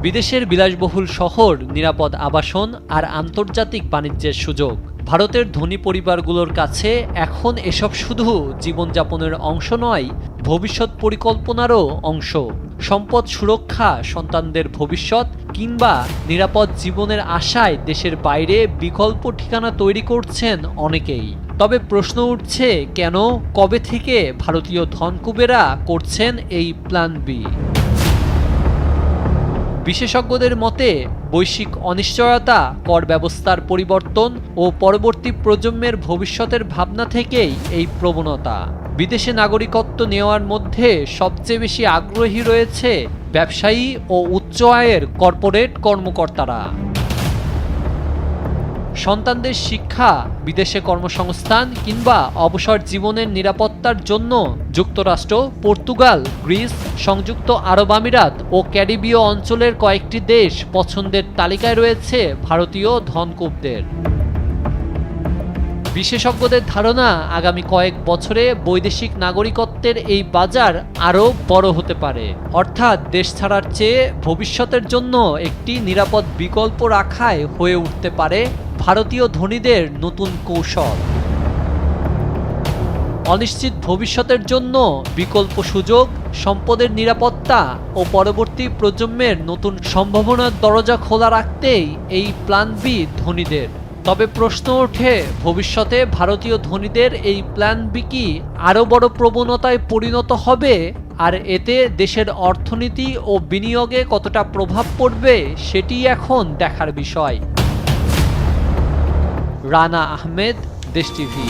বিদেশের বিলাসবহুল শহর, নিরাপদ আবাসন আর আন্তর্জাতিক বাণিজ্যের সুযোগ। ভারতের ধনী পরিবারগুলোর কাছে এখন এসব শুধু জীবনযাপনের অংশ নয়, ভবিষ্যৎ পরিকল্পনারও অংশ। সম্পদ সুরক্ষা, সন্তানদের ভবিষ্যৎ কিংবা নিরাপদ জীবনের আশায় দেশের বাইরে বিকল্প ঠিকানা তৈরি করছেন অনেকেই। তবে প্রশ্ন উঠছে, কেন, কবে থেকে ভারতীয় ধনকুবেরা করছেন এই প্ল্যান বি? বিশেষজ্ঞদের মতে বৈশ্বিক অনিশ্চয়তা, কর ব্যবস্থার পরিবর্তন ও পরবর্তী প্রজন্মের ভবিষ্যতের ভাবনা থেকেই এই প্রবণতা। বিদেশে নাগরিকত্ব নেওয়ার মধ্যে সবচেয়ে বেশি আগ্রহী রয়েছে ব্যবসায়ী ও উচ্চ আয়ের কর্পোরেট কর্মকর্তারা। সন্তানদের শিক্ষা, বিদেশে কর্মসংস্থান কিংবা অবসর জীবনের নিরাপত্তার জন্য যুক্তরাষ্ট্র, পর্তুগাল, গ্রিস, সংযুক্ত আরব আমিরাত ও ক্যারিবীয় অঞ্চলের কয়েকটি দেশ পছন্দের তালিকায় রয়েছে ভারতীয় ধনকুবদের। বিশেষজ্ঞদের ধারণা, আগামী কয়েক বছরে বৈদেশিক নাগরিকত্বের এই বাজার আরও বড় হতে পারে। অর্থাৎ দেশ ছাড়ার চেয়ে ভবিষ্যতের জন্য একটি নিরাপদ বিকল্প রাখাই হয়ে উঠতে পারে ভারতীয় ধনীদের নতুন কৌশল। অনিশ্চিত ভবিষ্যতের জন্য বিকল্প সুযোগ, সম্পদের নিরাপত্তা ও পরবর্তী প্রজন্মের নতুন সম্ভাবনার দরজা খোলা রাখতেই এই প্ল্যান বি ধনীদের। তবে প্রশ্ন ওঠে, ভবিষ্যতে ভারতীয় ধনীদের এই প্ল্যান বি কি আরও বড় প্রবণতায় পরিণত হবে? আর এতে দেশের অর্থনীতি ও বিনিয়োগে কতটা প্রভাব পড়বে সেটি এখন দেখার বিষয়। রানা আহমেদ, দেশ টিভি।